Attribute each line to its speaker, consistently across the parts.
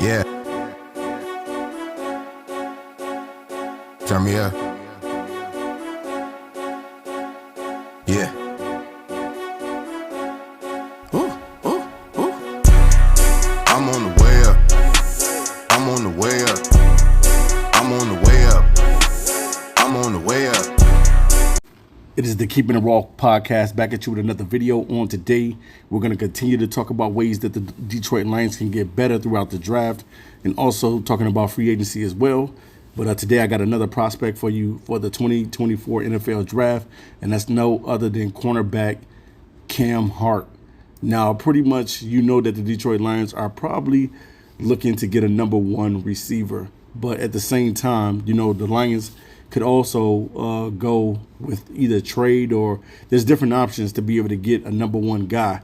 Speaker 1: Yeah, turn me up. Yeah. Ooh, ooh, ooh. I'm on the way up. I'm on the way up. I'm on the way up. I'm on the way up.
Speaker 2: It is the Keeping It Raw podcast, back at you with another video. On today, we're going to continue to talk about ways that the Detroit Lions can get better throughout the draft, and also talking about free agency as well. But today I got another prospect for you for the 2024 NFL draft, and that's no other than cornerback Cam Hart. Now, pretty much you know that the Detroit Lions are probably looking to get a number one receiver, but at the same time, you know, the Lions could also go with either trade, or there's different options to be able to get a number one guy.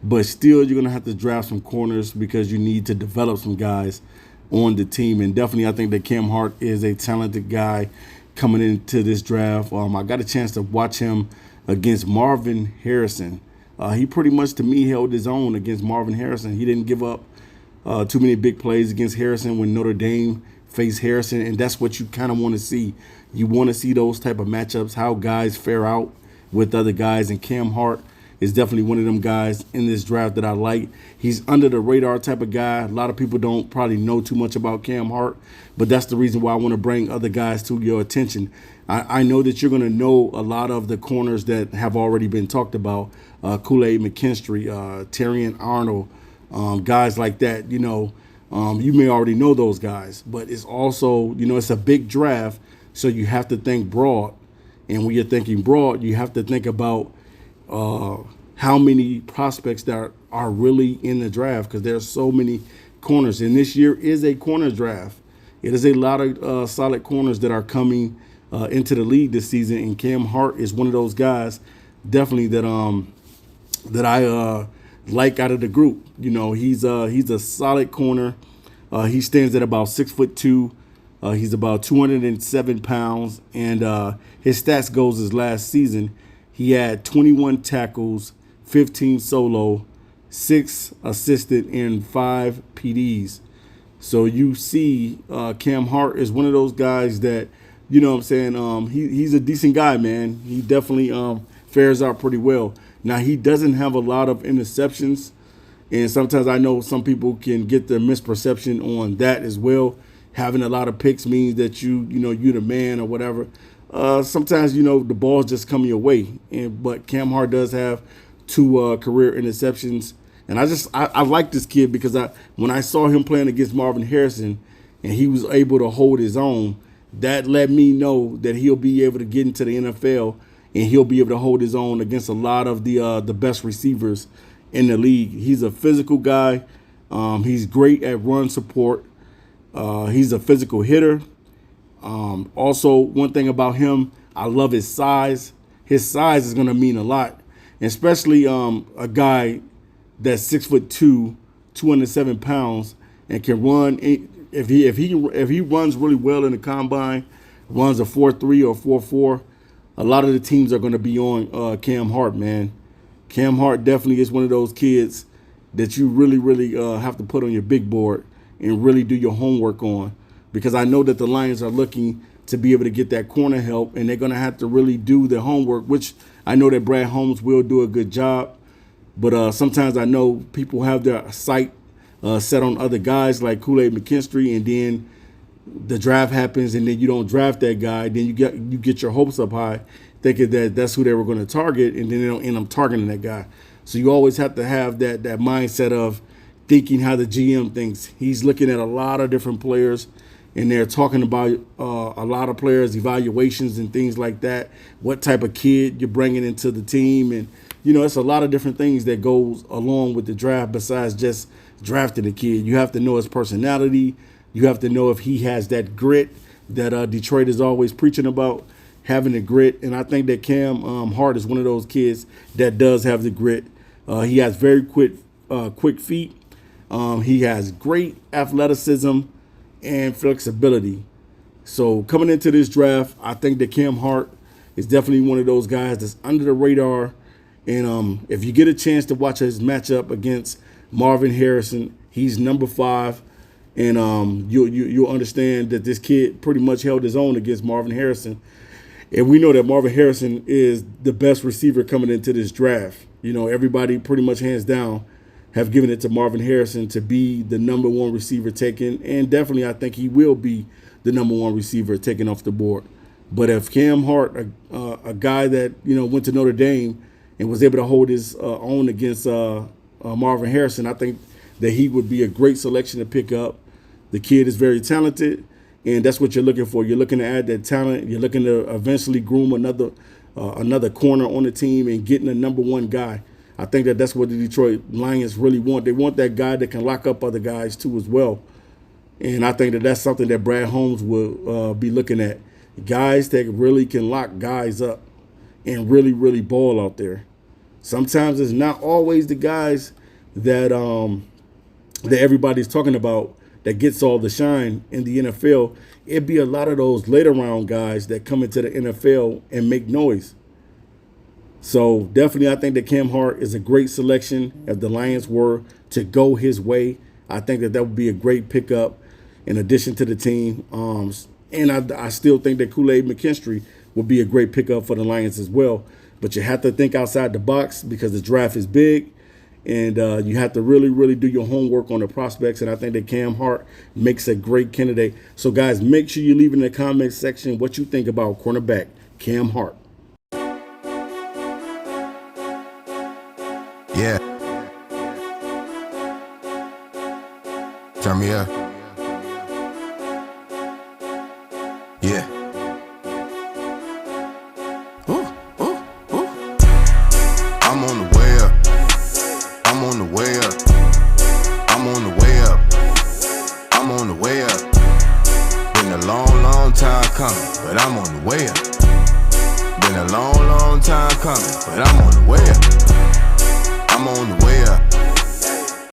Speaker 2: But still, you're going to have to draft some corners because you need to develop some guys on the team. And definitely, I think that Cam Hart is a talented guy coming into this draft. I got a chance to watch him against Marvin Harrison. He pretty much, to me, held his own against Marvin Harrison. He didn't give up too many big plays against Harrison when Notre Dame faced Harrison, and that's what you kind of want to see. You want to see those type of matchups, how guys fare out with other guys, and Cam Hart is definitely one of them guys in this draft that I like. He's under the radar type of guy. A lot of people don't probably know too much about Cam Hart, but that's the reason why I want to bring other guys to your attention. I know that you're going to know a lot of the corners that have already been talked about, Kool-Aid McKinstry, Terrian Arnold, guys like that. You know, you may already know those guys, but it's also, you know, it's a big draft, so you have to think broad. And when you're thinking broad, you have to think about how many prospects that are really in the draft, because there's so many corners. And this year is a corner draft. It is a lot of solid corners that are coming into the league this season, and Cam Hart is one of those guys, definitely that I like out of the group. You know, he's a solid corner. He stands at about 6'2". He's about 207 pounds, and his stats goes as last season. He had 21 tackles, 15 solo, 6 assisted, and 5 PDs. So you see, Cam Hart is one of those guys that, you know what I'm saying, he's a decent guy, man. He definitely fares out pretty well. Now, he doesn't have a lot of interceptions, and sometimes I know some people can get the misperception on that as well. Having a lot of picks means that you're the man or whatever. Sometimes, you know, the balls just come your way. But Cam Hart does have 2 career interceptions. And I like this kid because when I saw him playing against Marvin Harrison and he was able to hold his own, that let me know that he'll be able to get into the NFL and he'll be able to hold his own against a lot of the best receivers in the league. He's a physical guy. He's great at run support. He's a physical hitter. Also, one thing about him, I love his size. His size is going to mean a lot, especially a guy that's 6'2", 207 pounds, and can run. If he runs really well in the combine, runs a 4.3 or 4.4, a lot of the teams are going to be on Cam Hart, man. Cam Hart definitely is one of those kids that you really have to put on your big board and really do your homework on, because I know that the Lions are looking to be able to get that corner help, and they're going to have to really do their homework, which I know that Brad Holmes will do a good job. But sometimes I know people have their sight set on other guys like Kool-Aid McKinstry, and then the draft happens, and then you don't draft that guy. Then you get your hopes up high, thinking that that's who they were going to target, and then they don't end up targeting that guy. So you always have to have that mindset of thinking how the GM thinks. He's looking at a lot of different players, and they're talking about a lot of players' evaluations and things like that, what type of kid you're bringing into the team. And, you know, it's a lot of different things that goes along with the draft besides just drafting a kid. You have to know his personality. You have to know if he has that grit that Detroit is always preaching about, having the grit. And I think that Cam Hart is one of those kids that does have the grit. He has very quick feet. He has great athleticism and flexibility. So coming into this draft, I think that Cam Hart is definitely one of those guys that's under the radar. And if you get a chance to watch his matchup against Marvin Harrison, he's number 5. And you'll understand that this kid pretty much held his own against Marvin Harrison. And we know that Marvin Harrison is the best receiver coming into this draft. You know, everybody pretty much hands down have given it to Marvin Harrison to be the number one receiver taken. And definitely I think he will be the number one receiver taken off the board. But if Cam Hart, a guy that, you know, went to Notre Dame and was able to hold his own against Marvin Harrison, I think that he would be a great selection to pick up. The kid is very talented, and that's what you're looking for. You're looking to add that talent. You're looking to eventually groom another corner on the team and getting a number one guy. I think that that's what the Detroit Lions really want. They want that guy that can lock up other guys too as well. And I think that that's something that Brad Holmes will be looking at. Guys that really can lock guys up and really, really ball out there. Sometimes it's not always the guys that that everybody's talking about that gets all the shine in the NFL. It'd be a lot of those later round guys that come into the NFL and make noise. So definitely I think that Cam Hart is a great selection if the Lions were to go his way. I think that would be a great pickup in addition to the team. And I still think that Kool-Aid McKinstry would be a great pickup for the Lions as well. But you have to think outside the box because the draft is big. And you have to really, really do your homework on the prospects. And I think that Cam Hart makes a great candidate. So, guys, make sure you leave in the comment section what you think about cornerback Cam Hart.
Speaker 1: Yeah. Turn me up. Yeah. Ooh, ooh, ooh. I'm on the way up. I'm on the way up. I'm on the way up. I'm on the way up. Been a long, long time coming, but I'm on the way up. Been a long, long time coming, but I'm on the way up. I'm on the way up.